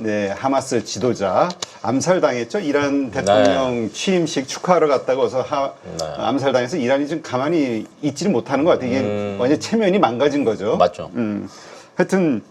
네, 하마스 지도자 암살당했죠. 이란 대통령 취임식 축하하러 갔다가 어서 암살당해서 이란이 좀 가만히 있지를 못하는 것 같아요. 이게 완전 체면이 망가진 거죠. 맞죠. 하여튼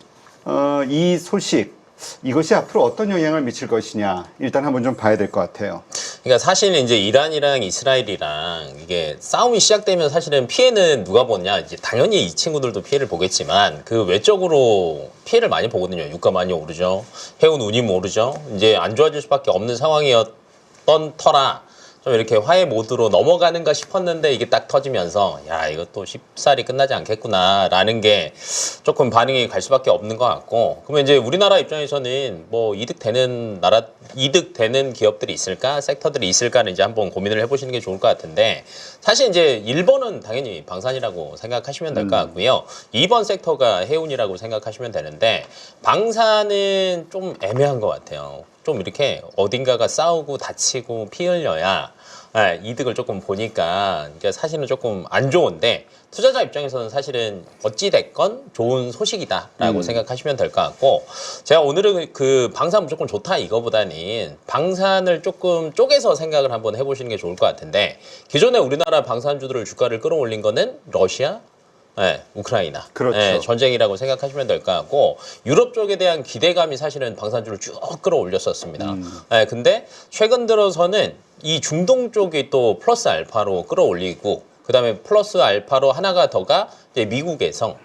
이 소식 이것이 앞으로 어떤 영향을 미칠 것이냐 일단 한번 좀 봐야 될 것 같아요. 그러니까 사실 이제 이란이랑 이스라엘이랑 이게 싸움이 시작되면 사실은 피해는 누가 보냐? 이제 당연히 이 친구들도 피해를 보겠지만 그 외적으로 피해를 많이 보거든요. 유가 많이 오르죠. 해운 운임 오르죠. 이제 안 좋아질 수밖에 없는 상황이었던 터라 좀 이렇게 화해 모드로 넘어가는가 싶었는데 이게 딱 터지면서 야 이것도 쉽사리 끝나지 않겠구나라는 게 조금 반응이 갈 수밖에 없는 것 같고 그러면 이제 우리나라 입장에서는 뭐 이득되는 기업들이 있을까 섹터들이 있을까는 이제 한번 고민을 해보시는 게 좋을 것 같은데 사실 이제 1번은 당연히 방산이라고 생각하시면 될 것 같고요. 2번 섹터가 해운이라고 생각하시면 되는데 방산은 좀 애매한 것 같아요. 좀 이렇게 어딘가가 싸우고 다치고 피 흘려야 이득을 조금 보니까 이제 사실은 조금 안 좋은데 투자자 입장에서는 사실은 어찌됐건 좋은 소식이다라고 생각하시면 될 것 같고 제가 오늘은 그 방산 무조건 좋다 이거보다는 방산을 조금 쪼개서 생각을 한번 해보시는 게 좋을 것 같은데 기존에 우리나라 방산주들을 주가를 끌어올린 거는 러시아, 우크라이나 그렇죠. 전쟁이라고 생각하시면 될 것 같고 유럽 쪽에 대한 기대감이 사실은 방산주를 쭉 끌어올렸었습니다. 근데 최근 들어서는 이 중동 쪽이 또 플러스 알파로 끌어올리고 그다음에 플러스 알파로 하나가 더가 이제 미국에서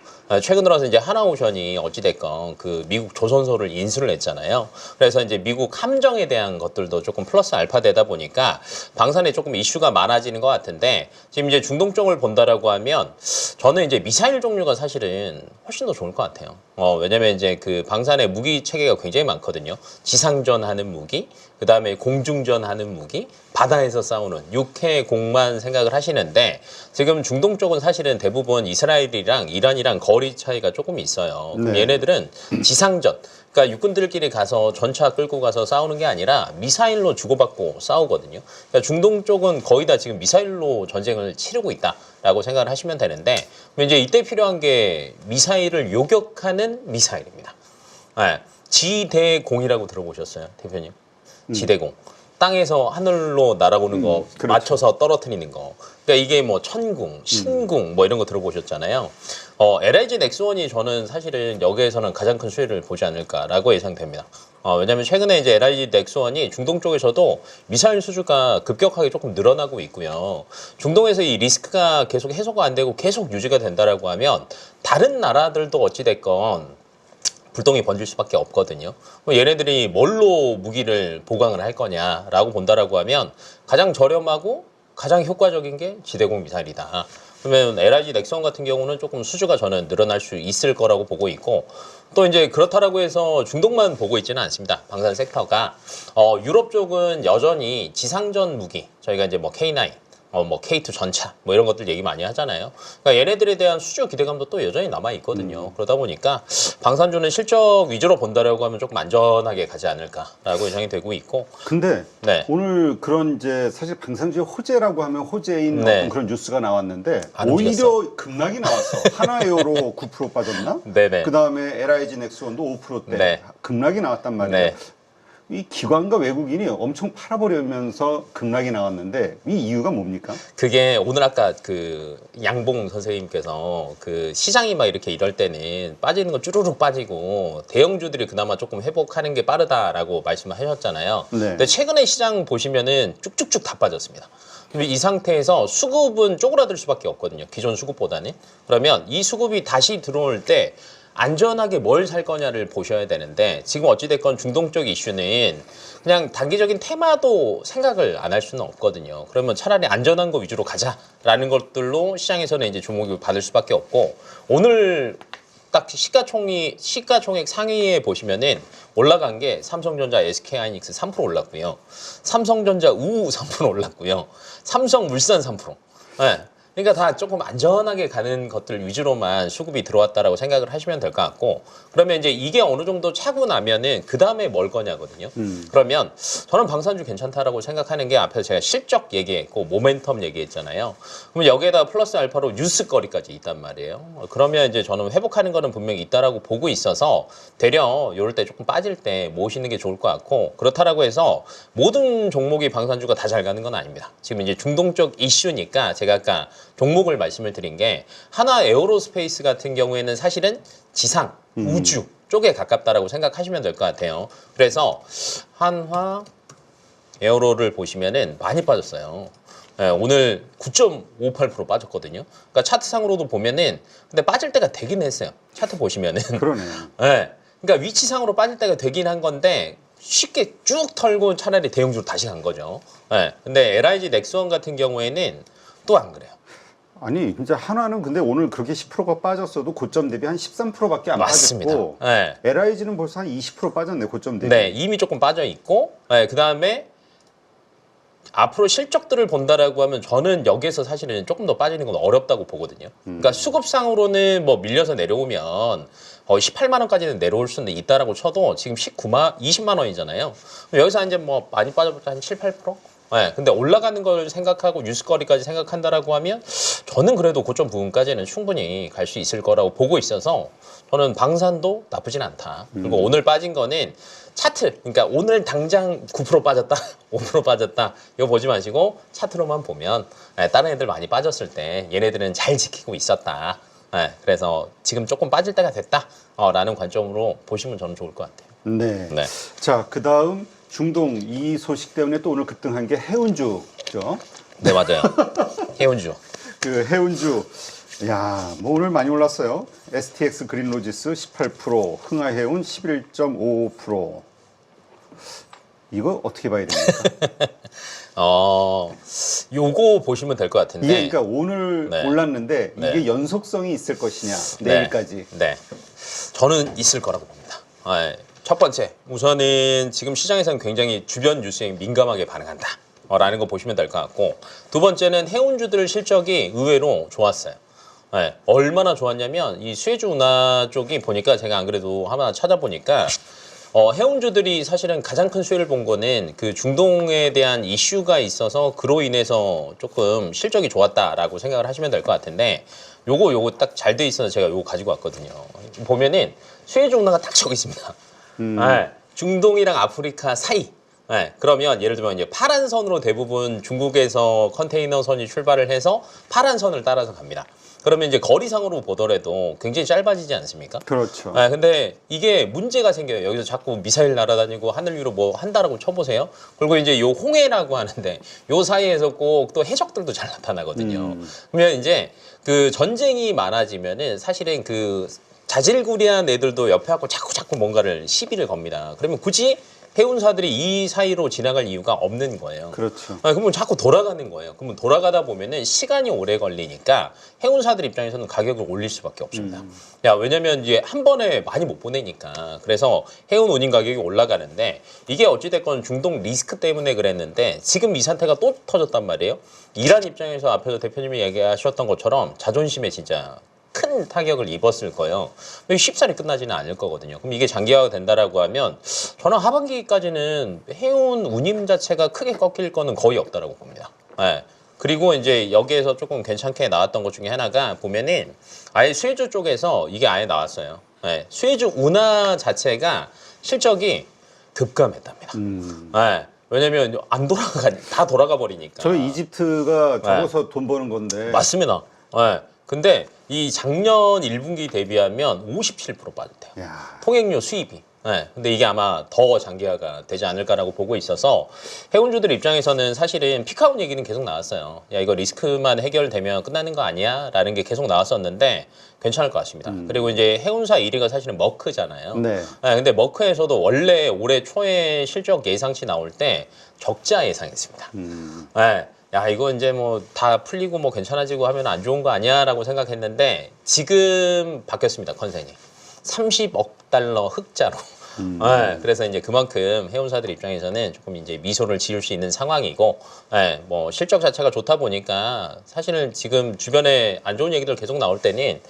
최근 들어서 이제 하나오션이 어찌됐건 그 미국 조선소를 인수를 했잖아요. 그래서 이제 미국 함정에 대한 것들도 조금 플러스 알파 되다 보니까 방산에 조금 이슈가 많아지는 것 같은데 지금 이제 중동 쪽을 본다라고 하면 저는 이제 미사일 종류가 사실은 훨씬 더 좋을 것 같아요. 왜냐면 이제 그 방산의 무기 체계가 굉장히 많거든요. 지상전 하는 무기, 그 다음에 공중전 하는 무기, 바다에서 싸우는 육해공만 생각을 하시는데 지금 중동 쪽은 사실은 대부분 이스라엘이랑 이란이랑 거리 차이가 조금 있어요. 그럼 네. 얘네들은 지상전, 그러니까 육군들끼리 가서 전차 끌고 가서 싸우는 게 아니라 미사일로 주고받고 싸우거든요. 그러니까 중동 쪽은 거의 다 지금 미사일로 전쟁을 치르고 있다라고 생각을 하시면 되는데 그럼 이제 이때 필요한 게 미사일을 요격하는 미사일입니다. 지대공이라고 들어보셨어요, 대표님? 지대공. 땅에서 하늘로 날아오는 거 그렇죠. 맞춰서 떨어뜨리는 거. 그러니까 이게 뭐 천궁, 신궁 뭐 이런 거 들어보셨잖아요. LIG 넥스원이 저는 사실은 여기에서는 가장 큰 수혜를 보지 않을까라고 예상됩니다. 왜냐하면 최근에 이제 LIG 넥스원이 중동 쪽에서도 미사일 수주가 급격하게 조금 늘어나고 있고요. 중동에서 이 리스크가 계속 해소가 안 되고 계속 유지가 된다라고 하면 다른 나라들도 어찌됐건 불똥이 번질 수밖에 없거든요. 얘네들이 뭘로 무기를 보강을 할 거냐라고 본다라고 하면 가장 저렴하고 가장 효과적인 게 지대공 미사일이다. 그러면 LIG 넥선 같은 경우는 조금 수주가 저는 늘어날 수 있을 거라고 보고 있고 또 이제 그렇다라고 해서 중동만 보고 있지는 않습니다. 방산 섹터가 유럽 쪽은 여전히 지상전 무기 저희가 이제 뭐 K9 뭐 K2 전차 뭐 이런 것들 얘기 많이 하잖아요. 그러니까 얘네들에 대한 수주 기대감도 또 여전히 남아 있거든요. 그러다 보니까 방산주는 실적 위주로 본다라고 하면 조금 안전하게 가지 않을까라고 예상이 되고 있고. 근데 네. 오늘 그런 이제 사실 방산주의 호재라고 하면 호재인 네. 어떤 그런 뉴스가 나왔는데 안 오히려 움직였어. 급락이 나왔어. 하나에어로 9% 빠졌나? 네네. 그 다음에 LIG 넥스원도 5%대 네. 급락이 나왔단 말이에요. 네. 이 기관과 외국인이 엄청 팔아버리면서 급락이 나왔는데 이 이유가 뭡니까? 그게 오늘 아까 그 양봉 선생님께서 그 시장이 막 이렇게 이럴 때는 빠지는 거 쭈루룩 빠지고 대형주들이 그나마 조금 회복하는 게 빠르다라고 말씀을 하셨잖아요. 네. 근데 최근에 시장 보시면은 쭉쭉쭉 다 빠졌습니다. 그럼 이 상태에서 수급은 쪼그라들 수밖에 없거든요. 기존 수급보다는. 그러면 이 수급이 다시 들어올 때 안전하게 뭘 살 거냐를 보셔야 되는데 지금 어찌됐건 중동 쪽 이슈는 그냥 단기적인 테마도 생각을 안 할 수는 없거든요. 그러면 차라리 안전한 거 위주로 가자라는 것들로 시장에서는 이제 주목을 받을 수밖에 없고 오늘 딱 시가총액 상위에 보시면은 올라간 게 삼성전자, SK하이닉스 3% 올랐고요. 삼성전자 우 3% 올랐고요. 삼성물산 3%. 네. 그러니까 다 조금 안전하게 가는 것들 위주로만 수급이 들어왔다라고 생각을 하시면 될 것 같고 그러면 이제 이게 어느 정도 차고 나면은 그 다음에 뭘 거냐거든요. 그러면 저는 방산주 괜찮다라고 생각하는 게 앞에서 제가 실적 얘기했고 모멘텀 얘기했잖아요. 그러면 여기에다 플러스 알파로 뉴스거리까지 있단 말이에요. 그러면 이제 저는 회복하는 거는 분명히 있다라고 보고 있어서 되려 이럴 때 조금 빠질 때 모으시는 게 좋을 것 같고 그렇다라고 해서 모든 종목이 방산주가 다 잘 가는 건 아닙니다. 지금 이제 중동 쪽 이슈니까 제가 아까 종목을 말씀을 드린 게 하나 에어로스페이스 같은 경우에는 사실은 지상, 우주 쪽에 가깝다라고 생각하시면 될 것 같아요. 그래서 한화 에어로를 보시면은 많이 빠졌어요. 예, 오늘 9.58% 빠졌거든요. 그러니까 차트상으로도 보면은 근데 빠질 때가 되긴 했어요. 차트 보시면은. 그러네요. 예. 그러니까 위치상으로 빠질 때가 되긴 한 건데 쉽게 쭉 털고 차라리 대형주로 다시 간 거죠. 예. 근데 LIG 넥스원 같은 경우에는 또 안 그래요. 아니 진짜 한화는 근데 오늘 그렇게 10%가 빠졌어도 고점 대비 한 13%밖에 안 맞습니다. 빠졌고 예. LIG는 벌써 한 20% 빠졌네 고점 대비. 네, 이미 조금 빠져 있고, 네, 그 다음에 앞으로 실적들을 본다라고 하면 저는 여기에서 사실은 조금 더 빠지는 건 어렵다고 보거든요. 그러니까 수급상으로는 뭐 밀려서 내려오면 거의 18만 원까지는 내려올 수는 있다라고 쳐도 지금 20만 원이잖아요. 여기서 이제 뭐 많이 빠져봤자 한 7, 8%? 네, 근데 올라가는 걸 생각하고 뉴스거리까지 생각한다라고 하면 저는 그래도 고점 부분까지는 충분히 갈 수 있을 거라고 보고 있어서 저는 방산도 나쁘진 않다. 그리고 오늘 빠진 거는 차트, 그러니까 오늘 당장 9% 빠졌다, 5% 빠졌다 이거 보지 마시고 차트로만 보면 다른 애들 많이 빠졌을 때 얘네들은 잘 지키고 있었다. 그래서 지금 조금 빠질 때가 됐다 라는 관점으로 보시면 저는 좋을 것 같아요. 네. 네. 자, 그다음 중동 이 소식 때문에 또 오늘 급등한 게 해운주죠. 네, 맞아요. 해운주. 그 해운주 야, 뭐 오늘 많이 올랐어요. STX 그린로지스 18%, 흥하해운 11.55%. 이거 어떻게 봐야 됩니까? 요거 보시면 될 것 같은데. 이게 그러니까 오늘 네. 올랐는데 네. 이게 연속성이 있을 것이냐 네. 내일까지. 네. 저는 있을 거라고 봅니다. 첫 번째, 우선은 지금 시장에서는 굉장히 주변 뉴스에 민감하게 반응한다. 라는 거 보시면 될 것 같고 두 번째는 해운주들 실적이 의외로 좋았어요. 얼마나 좋았냐면 이 수혜주 운하 쪽이 보니까 제가 안 그래도 하나 찾아보니까 해운주들이 사실은 가장 큰 수혜를 본 거는 그 중동에 대한 이슈가 있어서 그로 인해서 조금 실적이 좋았다라고 생각을 하시면 될 것 같은데 요거 딱 잘 돼 있어서 제가 요거 가지고 왔거든요. 보면은 수혜주 운하가 딱 저기 있습니다. 중동이랑 아프리카 사이. 그러면 예를 들면 이제 파란 선으로 대부분 중국에서 컨테이너 선이 출발을 해서 파란 선을 따라서 갑니다. 그러면 이제 거리상으로 보더라도 굉장히 짧아지지 않습니까? 그렇죠. 근데 이게 문제가 생겨요. 여기서 자꾸 미사일 날아다니고 하늘 위로 뭐 한다라고 쳐보세요. 그리고 이제 요 홍해라고 하는데 요 사이에서 꼭 또 해적들도 잘 나타나거든요. 그러면 이제 그 전쟁이 많아지면은 사실은 그 자질구레한 애들도 옆에 하고 자꾸 뭔가를 시비를 겁니다. 그러면 굳이 해운사들이 이 사이로 지나갈 이유가 없는 거예요. 그렇죠. 그러면 자꾸 돌아가는 거예요. 그러면 돌아가다 보면은 시간이 오래 걸리니까 해운사들 입장에서는 가격을 올릴 수밖에 없습니다. 왜냐면 이제 한 번에 많이 못 보내니까. 그래서 해운 운임 가격이 올라가는데 이게 어찌됐건 중동 리스크 때문에 그랬는데 지금 이 상태가 또 터졌단 말이에요. 이란 입장에서 앞에서 대표님이 얘기하셨던 것처럼 자존심에 진짜 큰 타격을 입었을 거예요. 쉽사리 끝나지는 않을 거거든요. 그럼 이게 장기화가 된다라고 하면 저는 하반기까지는 해운 운임 자체가 크게 꺾일 거는 거의 없다라고 봅니다. 그리고 이제 여기에서 조금 괜찮게 나왔던 것 중에 하나가 보면은 아예 수혜주 쪽에서 이게 아예 나왔어요. 수혜주 운하 자체가 실적이 급감했답니다. 왜냐면 안 다 돌아가 버리니까. 저 이집트가 적어서 돈 버는 건데. 맞습니다. 근데 이 작년 1분기 대비하면 57% 빠졌대요. 야. 통행료 수입이. 근데 이게 아마 더 장기화가 되지 않을까라고 보고 있어서 해운주들 입장에서는 사실은 피크아웃 얘기는 계속 나왔어요. 야, 이거 리스크만 해결되면 끝나는 거 아니야? 라는 게 계속 나왔었는데 괜찮을 것 같습니다. 그리고 이제 해운사 1위가 사실은 머크잖아요. 네. 근데 머크에서도 원래 올해 초에 실적 예상치 나올 때 적자 예상했습니다. 야, 이거 이제 뭐 다 풀리고 뭐 괜찮아지고 하면 안 좋은 거 아니야? 라고 생각했는데 지금 바뀌었습니다, 컨셉이. 30억 달러 흑자로 네, 그래서 이제 그만큼 해운사들 입장에서는 조금 이제 미소를 지을 수 있는 상황이고, 네, 뭐 실적 자체가 좋다 보니까 사실은 지금 주변에 안 좋은 얘기들 계속 나올 때는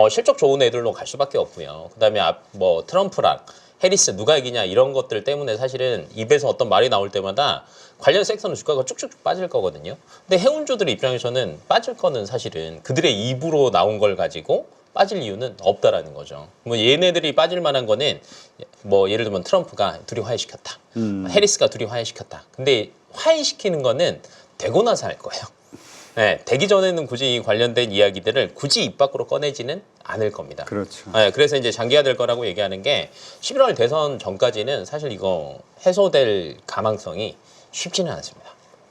실적 좋은 애들로 갈 수밖에 없고요. 그다음에 뭐 트럼프랑 해리스 누가 이기냐 이런 것들 때문에 사실은 입에서 어떤 말이 나올 때마다 관련 섹터는 주가가 쭉쭉 빠질 거거든요. 근데 해운주들 입장에서는 빠질 거는 사실은 그들의 입으로 나온 걸 가지고 빠질 이유는 없다라는 거죠. 뭐 얘네들이 빠질 만한 거는 뭐 예를 들면 트럼프가 둘이 화해시켰다. 해리스가 둘이 화해시켰다. 근데 화해시키는 거는 되고 나서 할 거예요. 네, 되기 전에는 굳이 이 관련된 이야기들을 굳이 입 밖으로 꺼내지는 않을 겁니다. 그렇죠. 네, 그래서 이제 장기화될 거라고 얘기하는 게 11월 대선 전까지는 사실 이거 해소될 가망성이 쉽지는 않습니다.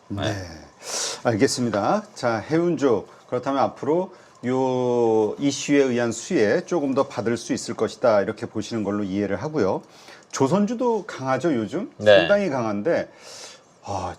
네. 알겠습니다. 자, 해운조. 그렇다면 앞으로 요 이슈에 의한 수혜 조금 더 받을 수 있을 것이다. 이렇게 보시는 걸로 이해를 하고요. 조선주도 강하죠, 요즘? 네. 상당히 강한데,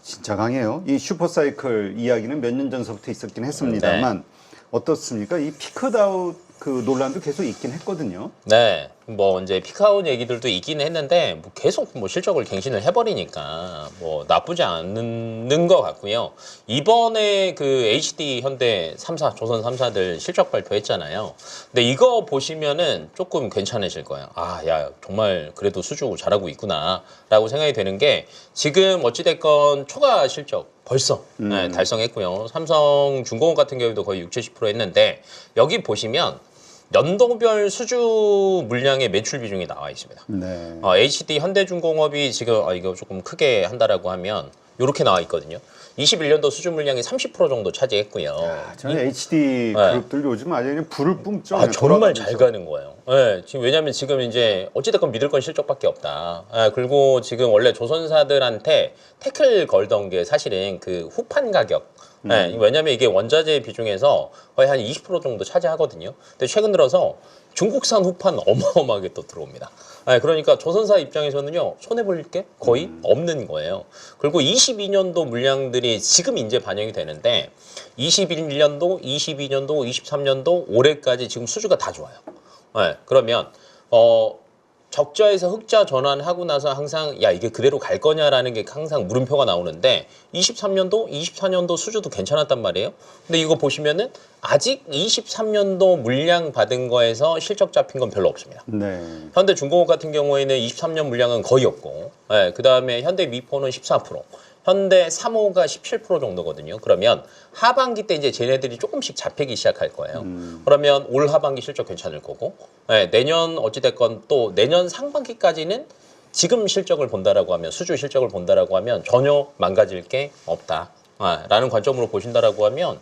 진짜 강해요. 이 슈퍼사이클 이야기는 몇 년 전서부터 있었긴 했습니다만, 어떻습니까? 이 피크다운 그 논란도 계속 있긴 했거든요. 네, 뭐 이제 피크아웃 얘기들도 있긴 했는데 뭐 계속 뭐 실적을 갱신을 해버리니까 뭐 나쁘지 않는 것 같고요. 이번에 그 HD 현대 3사, 조선 3사들 실적 발표했잖아요. 근데 이거 보시면은 조금 괜찮으실 거예요. 아, 야, 정말 그래도 수주 잘하고 있구나라고 생각이 되는 게 지금 어찌됐건 초과 실적 벌써 네, 달성했고요. 삼성중공업 같은 경우도 거의 60-70% 했는데 여기 보시면 연도별 수주 물량의 매출 비중이 나와 있습니다. 네. HD 현대중공업이 지금 이거 조금 크게 한다라고 하면 이렇게 나와 있거든요. 21년도 수주 물량이 30% 정도 차지했고요. 저는 HD 그룹들 요즘 아주 그냥 불을 뿜죠. 아, 정말 잘 가는 거예요. 네, 지금 왜냐면 지금 이제 어찌됐건 믿을 건 실적밖에 없다. 그리고 지금 원래 조선사들한테 태클 걸던 게 사실은 그 후판 가격. 네, 왜냐면 이게 원자재 비중에서 거의 한 20% 정도 차지하거든요. 근데 최근 들어서 중국산 후판 어마어마하게 또 들어옵니다. 네, 그러니까 조선사 입장에서는요, 손해볼 게 거의 없는 거예요. 그리고 22년도 물량들이 지금 이제 반영이 되는데 21년도, 22년도, 23년도 올해까지 지금 수주가 다 좋아요. 네, 그러면 적자에서 흑자 전환하고 나서 항상 야 이게 그대로 갈 거냐라는 게 항상 물음표가 나오는데 23년도, 24년도 수주도 괜찮았단 말이에요. 근데 이거 보시면은 아직 23년도 물량 받은 거에서 실적 잡힌 건 별로 없습니다. 네. 현대중공업 같은 경우에는 23년 물량은 거의 없고, 그 다음에 현대미포는 14%. 현대 3호가 17% 정도거든요. 그러면 하반기 때 이제 쟤네들이 조금씩 잡히기 시작할 거예요. 그러면 올 하반기 실적 괜찮을 거고, 내년 어찌됐건 또 내년 상반기까지는 지금 실적을 본다라고 하면, 수주 실적을 본다라고 하면 전혀 망가질 게 없다. 라는 관점으로 보신다라고 하면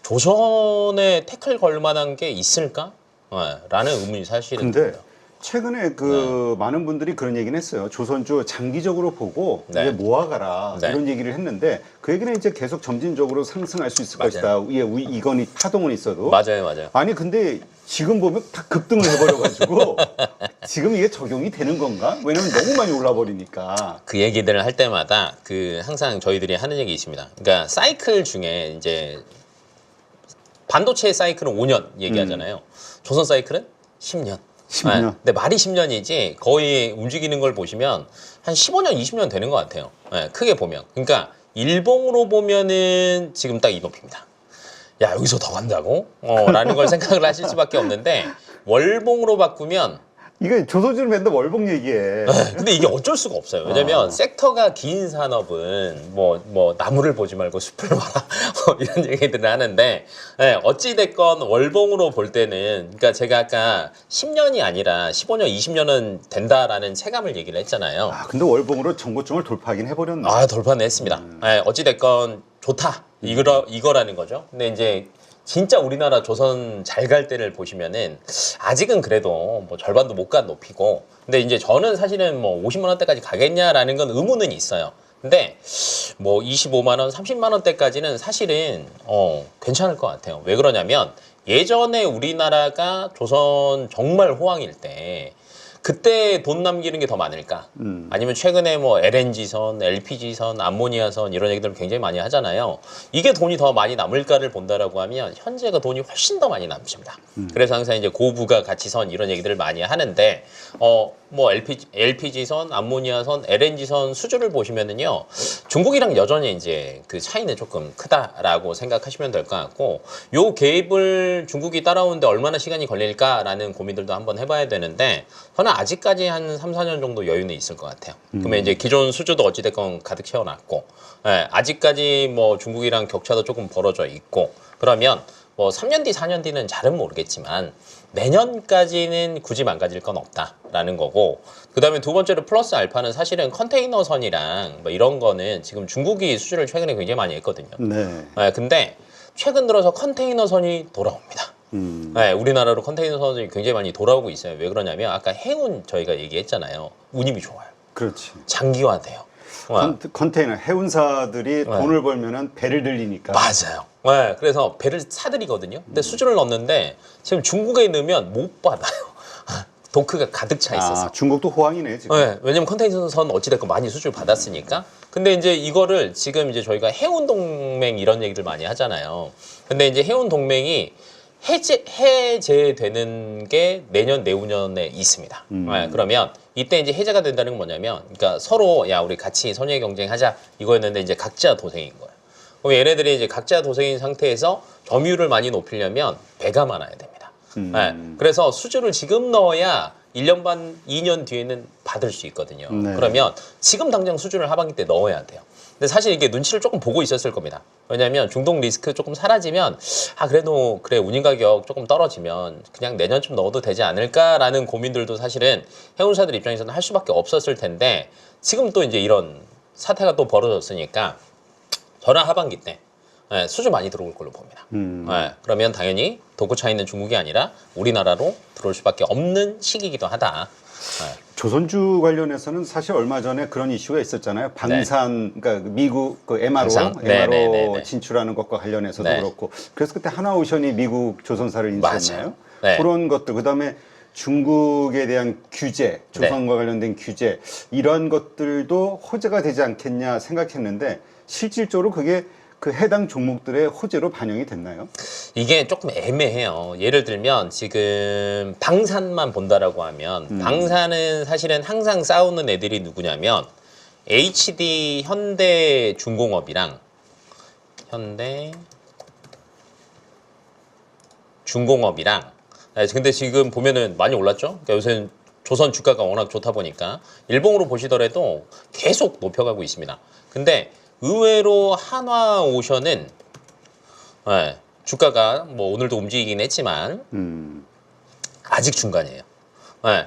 조선에 태클 걸 만한 게 있을까? 라는 의문이 사실은 근데 듭니다. 최근에 그 많은 분들이 그런 얘기는 했어요. 조선주 장기적으로 보고 네. 이제 모아가라 네. 이런 얘기를 했는데 그 얘기는 이제 계속 점진적으로 상승할 수 있을 맞아요. 것이다. 이건이 파동은 있어도. 맞아요. 아니 근데 지금 보면 다 급등을 해버려가지고 지금 이게 적용이 되는 건가? 왜냐면 너무 많이 올라버리니까. 그 얘기들을 할 때마다 그 항상 저희들이 하는 얘기 있습니다. 그러니까 사이클 중에 이제 반도체 사이클은 5년 얘기하잖아요. 조선 사이클은 10년. 10년. 근데 말이 10년이지 거의 움직이는 걸 보시면 한 15년, 20년 되는 것 같아요. 크게 보면. 그러니까 일봉으로 보면은 지금 딱 이 높이입니다. 야, 여기서 더 간다고? 라는 걸 생각을 하실 수밖에 없는데 월봉으로 바꾸면 이게 조선주는 맨날 월봉 얘기해. 근데 이게 어쩔 수가 없어요. 왜냐면 섹터가 긴 산업은 뭐 나무를 보지 말고 숲을 봐라 이런 얘기들을 하는데 어찌됐건 월봉으로 볼 때는 그러니까 제가 아까 10년이 아니라 15년, 20년은 된다라는 체감을 얘기를 했잖아요. 근데 월봉으로 전고점을 돌파하긴 해버렸네. 돌파는 했습니다. 어찌됐건 좋다. 이거라는 거죠. 근데 이제 진짜 우리나라 조선 잘 갈 때를 보시면은 아직은 그래도 뭐 절반도 못 간 높이고 근데 이제 저는 사실은 뭐 50만 원대까지 가겠냐라는 건 의문은 있어요. 근데 뭐 25만 원, 30만 원대까지는 사실은 괜찮을 것 같아요. 왜 그러냐면 예전에 우리나라가 조선 정말 호황일 때 그때 돈 남기는 게 더 많을까? 아니면 최근에 뭐 LNG선, LPG선, 암모니아선 이런 얘기들 굉장히 많이 하잖아요. 이게 돈이 더 많이 남을까를 본다라고 하면 현재가 돈이 훨씬 더 많이 남습니다. 그래서 항상 이제 고부가 가치선 이런 얘기들을 많이 하는데 뭐 LPG선, 암모니아선, LNG선 수주를 보시면은요, 중국이랑 여전히 이제 그 차이는 조금 크다라고 생각하시면 될 것 같고, 요 개입을 중국이 따라오는데 얼마나 시간이 걸릴까라는 고민들도 한번 해봐야 되는데, 저는 아직까지 한 3, 4년 정도 여유는 있을 것 같아요. 그러면 이제 기존 수주도 어찌됐건 가득 채워놨고, 예, 아직까지 뭐 중국이랑 격차도 조금 벌어져 있고, 그러면 뭐 3년 뒤, 4년 뒤는 잘은 모르겠지만 내년까지는 굳이 망가질 건 없다라는 거고, 그 다음에 두 번째로 플러스 알파는 사실은 컨테이너선이랑 뭐 이런 거는 지금 중국이 수주를 최근에 굉장히 많이 했거든요. 네. 네, 근데 최근 들어서 컨테이너선이 돌아옵니다. 네, 우리나라로 컨테이너선이 굉장히 많이 돌아오고 있어요. 왜 그러냐면 아까 해운 저희가 얘기했잖아요. 운임이 좋아요. 그렇지. 장기화돼요. 컨테이너 해운사들이 돈을 벌면은 배를 들리니까. 맞아요. 네, 그래서 배를 사들이거든요. 근데 수주를 넣는데 지금 중국에 넣으면 못 받아요. 도크가 가득 차 있어서. 아, 중국도 호황이네 지금. 네, 왜냐면 컨테이너선 어찌됐건 많이 수주를 받았으니까. 근데 이제 이거를 지금 이제 저희가 해운 동맹 이런 얘기를 많이 하잖아요. 근데 이제 해운 동맹이 해제되는 게 내년 내후년에 있습니다. 네, 그러면 이때 이제 해제가 된다는 건 뭐냐면, 그러니까 서로 야 우리 같이 선의 경쟁하자 이거였는데 이제 각자 도생인 거예요. 그럼 얘네들이 이제 각자 도생인 상태에서 점유율을 많이 높이려면 배가 많아야 됩니다. 네, 그래서 수주를 지금 넣어야 1년 반, 2년 뒤에는 받을 수 있거든요. 네. 그러면 지금 당장 수주를 하반기 때 넣어야 돼요. 근데 사실 이게 눈치를 조금 보고 있었을 겁니다. 왜냐하면 중동 리스크 조금 사라지면 아 그래도 그래 운임 가격 조금 떨어지면 그냥 내년쯤 넣어도 되지 않을까라는 고민들도 사실은 해운사들 입장에서는 할 수밖에 없었을 텐데, 지금 또 이제 이런 사태가 또 벌어졌으니까 저는 하반기 때 수주 많이 들어올 걸로 봅니다. 그러면 당연히 도구 차 있는 중국이 아니라 우리나라로 들어올 수밖에 없는 시기이기도 하다. 조선주 관련해서는 사실 얼마 전에 그런 이슈가 있었잖아요. 방산, 그러니까 미국 그 MRO, 방산? MRO 네네네네. 진출하는 것과 관련해서도 네. 그렇고. 그래서 그때 하나오션이 미국 조선사를 인수했나요? 맞아요. 네. 그런 것들, 그다음에 중국에 대한 규제, 조선과 관련된 규제, 이런 것들도 호재가 되지 않겠냐 생각했는데 실질적으로 그게 그 해당 종목들의 호재로 반영이 됐나요? 이게 조금 애매해요. 예를 들면 지금 방산만 본다라고 하면 방산은 사실은 항상 싸우는 애들이 누구냐면 HD 현대중공업이랑 현대중공업이랑 근데 지금 보면은 많이 올랐죠? 그러니까 요새는 조선 주가가 워낙 좋다 보니까 일봉으로 보시더라도 계속 높여가고 있습니다. 근데 의외로 한화오션은 주가가 뭐 오늘도 움직이긴 했지만 아직 중간이에요.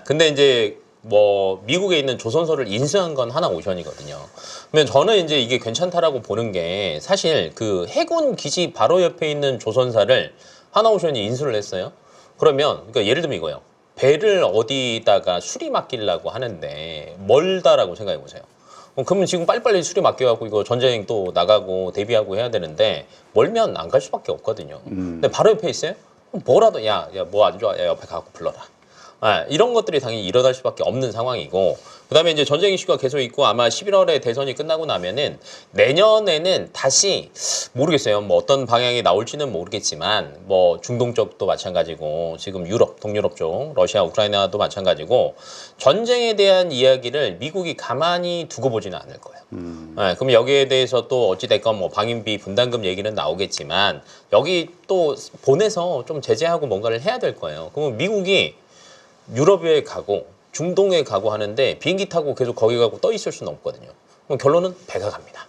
근데 이제 뭐 미국에 있는 조선소를 인수한 건 한화오션이거든요. 그러면 저는 이제 이게 괜찮다라고 보는 게, 사실 그 해군 기지 바로 옆에 있는 조선사를 한화오션이 인수를 했어요. 그러면 그러니까 예를 들면 이거예요. 배를 어디다가 수리 맡기려고 하는데 멀다라고 생각해 보세요. 그러면 지금 빨리빨리 수리 맡겨갖고 이거 전쟁 또 나가고 대비하고 해야 되는데 멀면 안 갈 수밖에 없거든요. 근데 바로 옆에 있어요? 그럼 뭐라도 야 뭐 안 좋아? 야 옆에 가고 불러라. 이런 것들이 당연히 일어날 수밖에 없는 상황이고, 그다음에 이제 전쟁 이슈가 계속 있고 아마 11월에 대선이 끝나고 나면은 내년에는 다시 모르겠어요. 뭐 어떤 방향이 나올지는 모르겠지만 뭐 중동 쪽도 마찬가지고 지금 유럽, 동유럽 쪽, 러시아, 우크라이나도 마찬가지고 전쟁에 대한 이야기를 미국이 가만히 두고 보지는 않을 거예요. 그럼 여기에 대해서 또 어찌됐건 뭐 방위비 분담금 얘기는 나오겠지만 여기 또 보내서 좀 제재하고 뭔가를 해야 될 거예요. 그러면 미국이 유럽에 가고 중동에 가고 하는데 비행기 타고 계속 거기 가고 떠 있을 수는 없거든요. 그럼 결론은 배가 갑니다.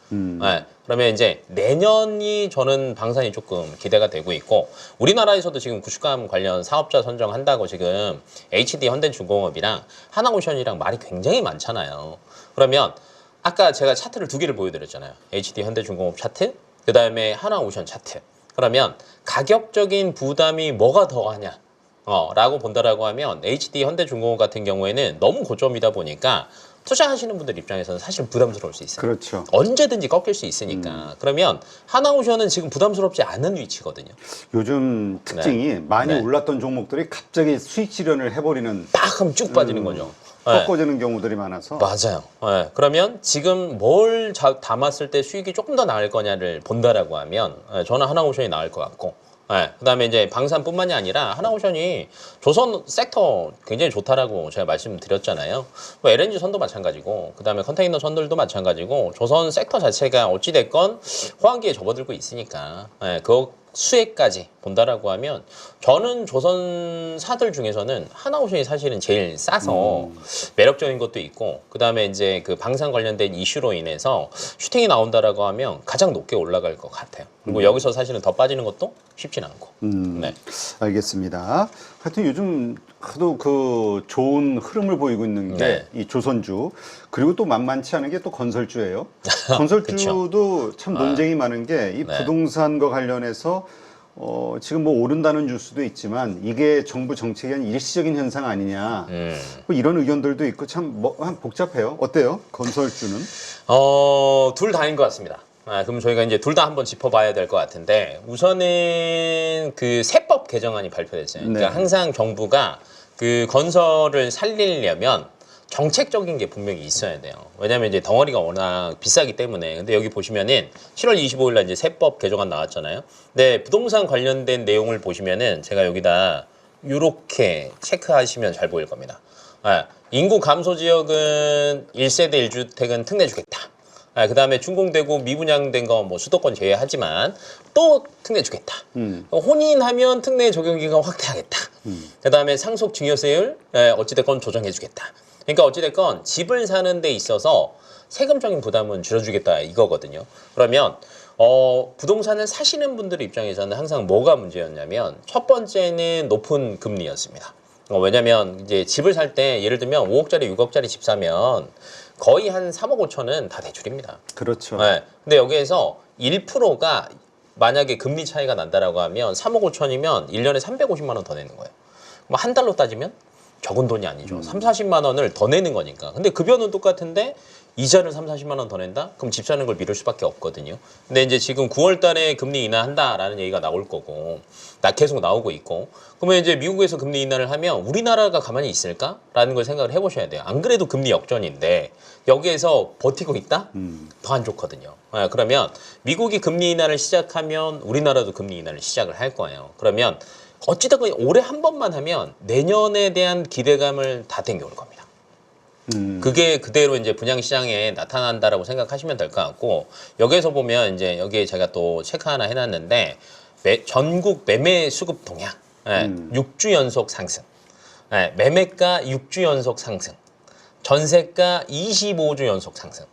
그러면 이제 내년이 저는 방산이 조금 기대가 되고 있고, 우리나라에서도 지금 구축감 관련 사업자 선정한다고 지금 HD 현대중공업이랑 하나오션이랑 말이 굉장히 많잖아요. 그러면 아까 제가 차트를 두 개를 보여드렸잖아요. HD 현대중공업 차트, 그 다음에 하나오션 차트. 그러면 가격적인 부담이 뭐가 더하냐? 라고 본다라고 하면 HD 현대중공업 같은 경우에는 너무 고점이다 보니까 투자하시는 분들 입장에서는 사실 부담스러울 수 있어요. 그렇죠. 언제든지 꺾일 수 있으니까. 그러면 하나오션은 지금 부담스럽지 않은 위치거든요. 요즘 특징이 많이 올랐던 종목들이 갑자기 수익 실현을 해버리는, 빡 하면 쭉 빠지는 거죠. 꺾어지는 경우들이 많아서. 맞아요. 그러면 지금 뭘 담았을 때 수익이 조금 더 나을 거냐를 본다라고 하면 저는 하나오션이 나을 것 같고, 그다음에 이제 방산뿐만이 아니라 하나오션이 조선 섹터 굉장히 좋다라고 제가 말씀드렸잖아요. 뭐 LNG 선도 마찬가지고, 그다음에 컨테이너 선들도 마찬가지고, 조선 섹터 자체가 어찌 됐건 호황기에 접어들고 있으니까, 그 수혜까지 본다라고 하면 저는 조선사들 중에서는 하나오션이 사실은 제일 싸서 매력적인 것도 있고, 그다음에 이제 그 방산 관련된 이슈로 인해서 슈팅이 나온다라고 하면 가장 높게 올라갈 것 같아요. 그리고 여기서 사실은 더 빠지는 것도 쉽진 않고. 네. 알겠습니다. 하여튼 요즘 하도 그 좋은 흐름을 보이고 있는 게 이 조선주, 그리고 또 만만치 않은 게 또 건설주예요. 건설주도 참 논쟁이 많은 게 이 부동산과 관련해서 지금 뭐 오른다는 뉴스도 있지만 이게 정부 정책이 아닌 일시적인 현상 아니냐, 뭐 이런 의견들도 있고 참 복잡해요. 어때요? 건설주는? 둘 다인 것 같습니다. 그럼 저희가 이제 둘 다 한번 짚어봐야 될 것 같은데, 우선은 그 세법 개정안이 발표됐어요. 그러니까 항상 정부가 그 건설을 살리려면 정책적인 게 분명히 있어야 돼요. 왜냐하면 이제 덩어리가 워낙 비싸기 때문에. 근데 여기 보시면은 7월 25일 날 이제 세법 개정안 나왔잖아요. 근데 부동산 관련된 내용을 보시면은 제가 여기다 이렇게 체크하시면 잘 보일 겁니다. 인구 감소 지역은 1세대 1주택은 특례 주겠다. 그 다음에 준공되고 미분양된 거 뭐 수도권 제외하지만 또 특례 주겠다. 혼인하면 특례 적용기간 확대하겠다. 그 다음에 상속 증여세율 어찌됐건 조정해주겠다. 그러니까 어찌됐건 집을 사는 데 있어서 세금적인 부담은 줄여주겠다 이거거든요. 그러면 부동산을 사시는 분들 입장에서는 항상 뭐가 문제였냐면, 첫 번째는 높은 금리였습니다. 왜냐면 이제 집을 살 때 예를 들면 5억짜리 6억짜리 집 사면 거의 한 3억 5천은 다 대출입니다. 그렇죠. 근데 여기에서 1%가 만약에 금리 차이가 난다라고 하면 3억 5천이면 1년에 350만 원 더 내는 거예요. 뭐 한 달로 따지면 적은 돈이 아니죠. 3, 40만 원을 더 내는 거니까. 근데 급여는 똑같은데 이자를 3, 40만 원 더 낸다? 그럼 집 사는 걸 미룰 수밖에 없거든요. 근데 이제 지금 9월 달에 금리 인하한다라는 얘기가 나올 거고, 계속 나오고 있고, 그러면 이제 미국에서 금리 인하를 하면 우리나라가 가만히 있을까라는 걸 생각을 해보셔야 돼요. 안 그래도 금리 역전인데 여기에서 버티고 있다? 더 안 좋거든요. 그러면 미국이 금리 인하를 시작하면 우리나라도 금리 인하를 시작을 할 거예요. 그러면 어찌됐건 올해 한 번만 하면 내년에 대한 기대감을 다 땡겨올 겁니다. 그게 그대로 이제 분양시장에 나타난다라고 생각하시면 될 것 같고, 여기에서 보면 이제 여기에 제가 또 체크 하나 해놨는데, 전국 매매 수급 동향 6주 연속 상승, 매매가 6주 연속 상승, 전세가 25주 연속 상승.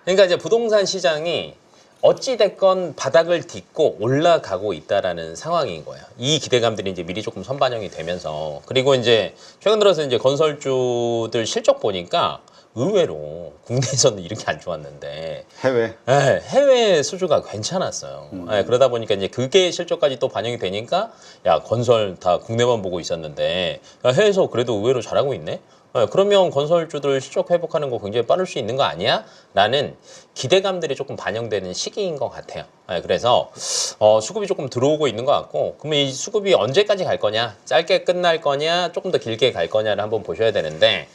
그러니까 이제 부동산 시장이 어찌됐건 바닥을 딛고 올라가고 있다라는 상황인 거예요. 이 기대감들이 이제 미리 조금 선반영이 되면서, 그리고 이제 최근 들어서 이제 건설주들 실적 보니까 의외로 국내에서는 이렇게 안 좋았는데 해외 수주가 괜찮았어요. 그러다 보니까 이제 그게 실적까지 또 반영이 되니까, 야, 건설 다 국내만 보고 있었는데 야, 해외에서 그래도 의외로 잘하고 있네. 그러면 건설주들 실적 회복하는 거 굉장히 빠를 수 있는 거 아니야? 라는 기대감들이 조금 반영되는 시기인 것 같아요. 그래서 수급이 조금 들어오고 있는 것 같고, 그러면 이 수급이 언제까지 갈 거냐? 짧게 끝날 거냐? 조금 더 길게 갈 거냐를 한번 보셔야 되는데,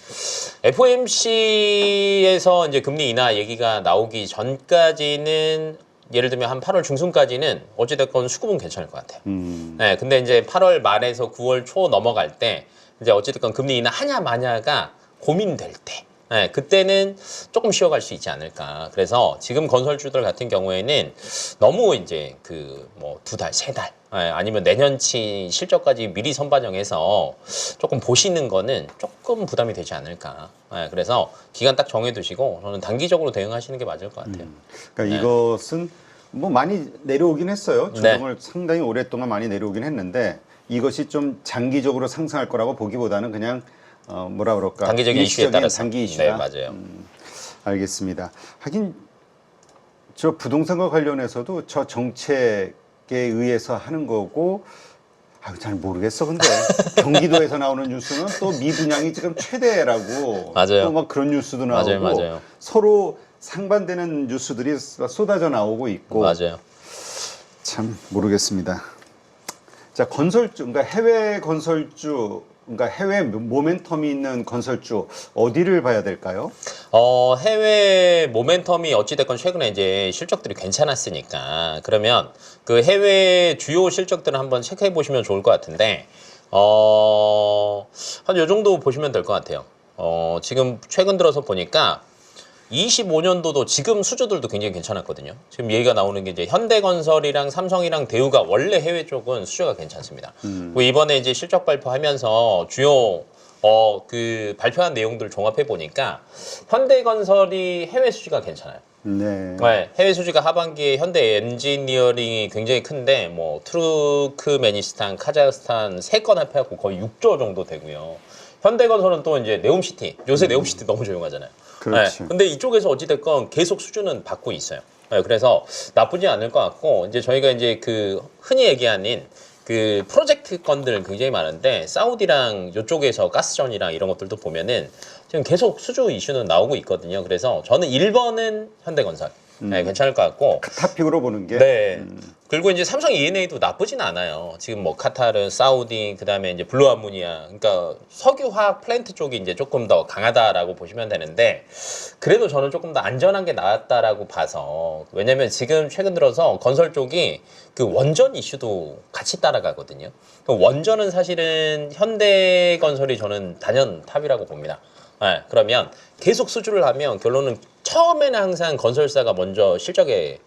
FOMC에서 이제 금리 인하 얘기가 나오기 전까지는, 예를 들면 한 8월 중순까지는 어찌됐건 수급은 괜찮을 것 같아요. 근데 이제 8월 말에서 9월 초 넘어갈 때 이제 어찌됐건 금리 인하 하냐 마냐가 고민될 때, 그때는 조금 쉬어갈 수 있지 않을까. 그래서 지금 건설주들 같은 경우에는 너무 이제 그 뭐 2달, 3달, 아니면 내년치 실적까지 미리 선반영해서 조금 보시는 거는 조금 부담이 되지 않을까. 그래서 기간 딱 정해두시고 저는 단기적으로 대응하시는 게 맞을 것 같아요. 그러니까 이것은 뭐 많이 내려오긴 했어요. 조정을 상당히 오랫동안 많이 내려오긴 했는데, 이것이 좀 장기적으로 상승할 거라고 보기보다는 그냥 뭐라 그럴까, 단기적인 이슈에 따라서. 단기 이슈다. 네, 맞아요. 알겠습니다. 하긴 저 부동산과 관련해서도 저 정책에 의해서 하는 거고, 잘 모르겠어. 근데 경기도에서 나오는 뉴스는 또 미분양이 지금 최대라고 맞아요. 또 막 그런 뉴스도 나오고, 맞아요. 서로 상반되는 뉴스들이 쏟아져 나오고 있고, 맞아요. 참 모르겠습니다. 자, 건설주, 그러니까 해외 건설주 그러니까 해외 모멘텀이 있는 건설주 어디를 봐야 될까요? 해외 모멘텀이 어찌됐건 최근에 이제 실적들이 괜찮았으니까 그러면 그 해외 주요 실적들을 한번 체크해 보시면 좋을 것 같은데 한 요 정도 보시면 될 것 같아요. 지금 최근 들어서 보니까 25년도도 지금 수주들도 굉장히 괜찮았거든요. 지금 얘기가 나오는 게 이제 현대건설이랑 삼성이랑 대우가 원래 해외 쪽은 수주가 괜찮습니다. 그리고 이번에 이제 실적 발표하면서 주요 그 발표한 내용들을 종합해 보니까 현대건설이 해외 수주가 괜찮아요. 네. 네, 해외 수주가 하반기에 현대 엔지니어링이 굉장히 큰데 뭐 투르크메니스탄, 카자흐스탄 3건 합해갖고 거의 6조 정도 되고요. 현대건설은 또 이제 네옴시티, 요새 네옴시티 너무 조용하잖아요. 그렇지. 네, 근데 이쪽에서 어찌됐건 계속 수주는 받고 있어요. 네, 그래서 나쁘지 않을 것 같고 이제 저희가 이제 그 흔히 얘기하는 그 프로젝트 건들 굉장히 많은데 사우디랑 이쪽에서 가스전이랑 이런 것들도 보면은 지금 계속 수주 이슈는 나오고 있거든요. 그래서 저는 1번은 현대건설. 네, 괜찮을 것 같고. 카타픽으로 보는 게. 네. 그리고 이제 삼성 E&A도 나쁘진 않아요. 지금 뭐 카타르, 사우디, 그다음에 이제 블루 아모니아. 그러니까 석유화학 플랜트 쪽이 이제 조금 더 강하다라고 보시면 되는데 그래도 저는 조금 더 안전한 게 나았다라고 봐서 왜냐면 지금 최근 들어서 건설 쪽이 그 원전 이슈도 같이 따라가거든요. 그 원전은 사실은 현대건설이 저는 단연 탑이라고 봅니다. 네, 그러면 계속 수주를 하면 결론은 처음에는 항상 건설사가 먼저 실적에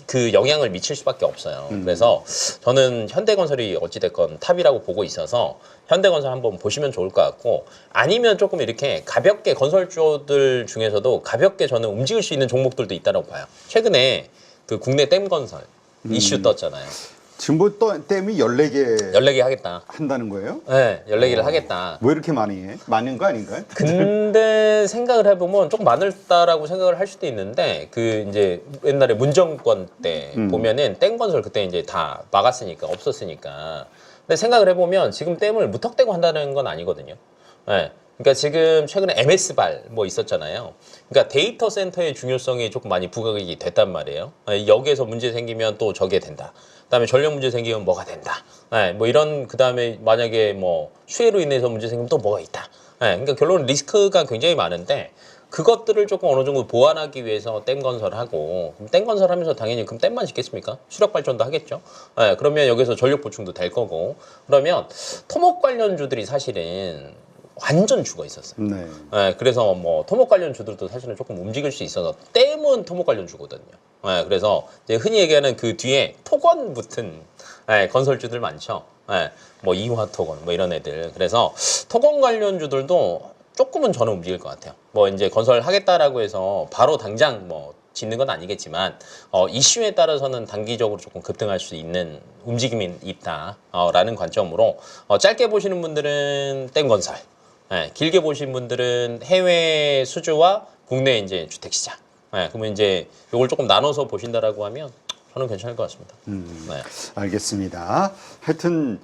그 영향을 미칠 수밖에 없어요. 그래서 저는 현대건설이 어찌됐건 탑이라고 보고 있어서 현대건설 한번 보시면 좋을 것 같고 아니면 조금 이렇게 가볍게 건설주들 중에서도 가볍게 저는 움직일 수 있는 종목들도 있다고 봐요. 최근에 그 국내 댐건설 이슈 떴잖아요. 지금 뭐 또 댐이 14개 14개 하겠다. 한다는 거예요? 네, 14개를 하겠다. 왜 이렇게 많이 해? 많은 거 아닌가요? 근데 생각을 해보면 조금 많을다라고 생각을 할 수도 있는데 그 이제 옛날에 문정권 때 보면은 댐건설 그때 이제 다 막았으니까 없었으니까 근데 생각을 해보면 지금 댐을 무턱대고 한다는 건 아니거든요. 네. 그러니까 지금 최근에 MS발 뭐 있었잖아요. 그러니까 데이터 센터의 중요성이 조금 많이 부각이 됐단 말이에요. 네, 여기에서 문제 생기면 또 저게 된다. 그다음에 전력 문제 생기면 뭐가 된다. 네, 뭐 이런 그다음에 만약에 뭐 수해로 인해서 문제 생기면 또 뭐가 있다. 네, 그러니까 결론은 리스크가 굉장히 많은데 그것들을 조금 어느 정도 보완하기 위해서 댐 건설하고 댐 건설하면서 당연히 그럼 댐만 짓겠습니까? 수력 발전도 하겠죠. 네, 그러면 여기서 전력 보충도 될 거고 그러면 토목 관련주들이 사실은 완전 죽어 있었어요. 네. 네, 그래서 뭐 토목 관련 주들도 사실은 조금 움직일 수 있어서 댐은 토목 관련 주거든요. 네, 그래서 이제 흔히 얘기하는 그 뒤에 토건 붙은 네, 건설주들 많죠. 네, 뭐 이화 토건 뭐 이런 애들. 그래서 토건 관련주들도 조금은 저는 움직일 것 같아요. 뭐 이제 건설하겠다라고 해서 바로 당장 뭐 짓는 건 아니겠지만 이슈에 따라서는 단기적으로 조금 급등할 수 있는 움직임이 있다라는 관점으로 짧게 보시는 분들은 댐 건설. 네, 길게 보신 분들은 해외 수주와 국내 이제 주택 시장. 네, 그러면 이제 이걸 조금 나눠서 보신다라고 하면 저는 괜찮을 것 같습니다. 네. 알겠습니다. 하여튼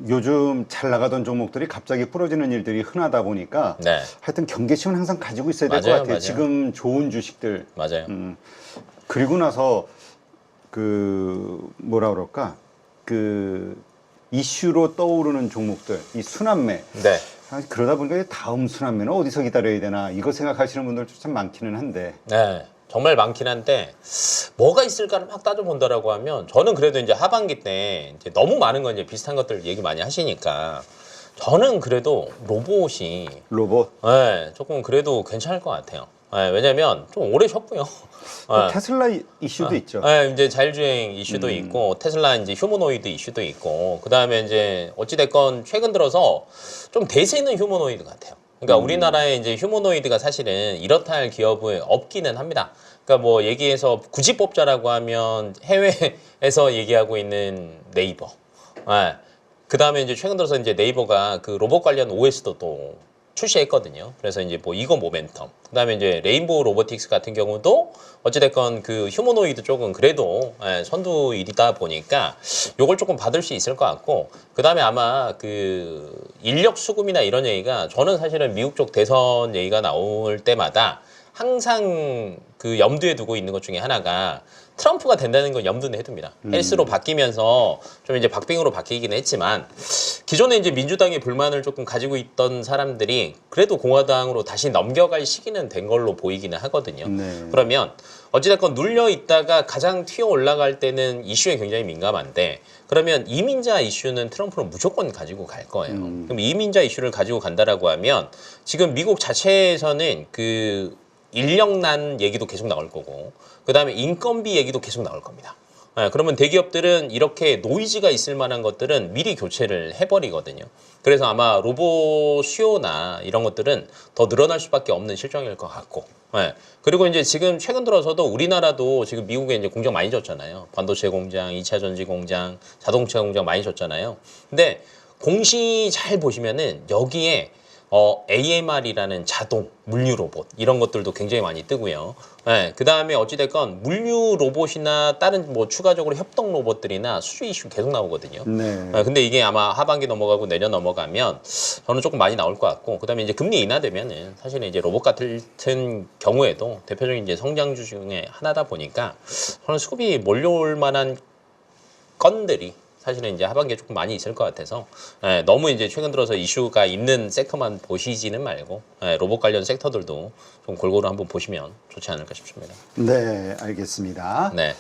요즘 잘 나가던 종목들이 갑자기 부러지는 일들이 흔하다 보니까 네. 하여튼 경계심은 항상 가지고 있어야 될 것 맞아요, 같아요. 맞아요. 지금 좋은 주식들. 맞아요. 그리고 나서 그 뭐라 그럴까 그 이슈로 떠오르는 종목들, 이 순환매. 네. 그러다 보니까 다음 순환매는 어디서 기다려야 되나 이거 생각하시는 분들도 참 많기는 한데. 네. 정말 많긴 한데 뭐가 있을까를 막 따져본다라고 하면 저는 그래도 이제 하반기 때 이제 너무 많은 건 이제 비슷한 것들 얘기 많이 하시니까 저는 그래도 로봇이 로봇. 네, 조금 그래도 괜찮을 것 같아요. 네, 왜냐면 좀 오래 쉬었고요. 또 테슬라 이슈도 있죠. 네, 이제 자율주행 이슈도 있고 테슬라 이제 휴머노이드 이슈도 있고 그다음에 이제 어찌 됐건 최근 들어서 좀 대세는 휴머노이드 같아요. 그러니까 우리나라에 이제 휴머노이드가 사실은 이렇다 할 기업은 없기는 합니다. 그러니까 뭐 얘기해서 굳이 뽑자라고 하면 해외에서 얘기하고 있는 네이버. 네. 그다음에 이제 최근 들어서 이제 네이버가 그 로봇 관련 OS도 또 출시했거든요. 그래서 이제 뭐 이거 모멘텀. 그다음에 이제 레인보우 로보틱스 같은 경우도 어찌됐건 그 휴머노이드 쪽은 그래도 선두이다 보니까 요걸 조금 받을 수 있을 것 같고 그다음에 아마 그 인력 수급이나 이런 얘기가 저는 사실은 미국 쪽 대선 얘기가 나올 때마다 항상 그 염두에 두고 있는 것 중에 하나가 트럼프가 된다는 건 염두는 해둡니다. 헬스로 바뀌면서 좀 이제 박빙으로 바뀌긴 했지만 기존에 이제 민주당의 불만을 조금 가지고 있던 사람들이 그래도 공화당으로 다시 넘겨갈 시기는 된 걸로 보이기는 하거든요. 네. 그러면 어찌됐건 눌려 있다가 가장 튀어 올라갈 때는 이슈에 굉장히 민감한데 그러면 이민자 이슈는 트럼프는 무조건 가지고 갈 거예요. 그럼 이민자 이슈를 가지고 간다라고 하면 지금 미국 자체에서는 그 인력난 얘기도 계속 나올 거고 그다음에 인건비 얘기도 계속 나올 겁니다. 네, 그러면 대기업들은 이렇게 노이즈가 있을 만한 것들은 미리 교체를 해버리거든요. 그래서 아마 로봇 수요나 이런 것들은 더 늘어날 수밖에 없는 실정일 것 같고. 네. 그리고 이제 지금 최근 들어서도 우리나라도 지금 미국에 이제 공장 많이 줬잖아요. 반도체 공장, 2차 전지 공장, 자동차 공장 많이 줬잖아요. 근데 공시 잘 보시면은 여기에 AMR이라는 자동 물류 로봇 이런 것들도 굉장히 많이 뜨고요. 네, 그 다음에 어찌됐건 물류 로봇이나 다른 뭐 추가적으로 협동 로봇들이나 수주 이슈 계속 나오거든요. 네. 근데 이게 아마 하반기 넘어가고 내년 넘어가면 저는 조금 많이 나올 것 같고 그다음에 이제 금리 인하되면은 사실은 이제 로봇 같은 경우에도 대표적인 이제 성장주 중에 하나다 보니까 저는 수급이 몰려올 만한 건들이 사실은 이제 하반기에 조금 많이 있을 것 같아서 너무 이제 최근 들어서 이슈가 있는 섹터만 보시지는 말고 로봇 관련 섹터들도 좀 골고루 한번 보시면 좋지 않을까 싶습니다. 네, 알겠습니다. 네.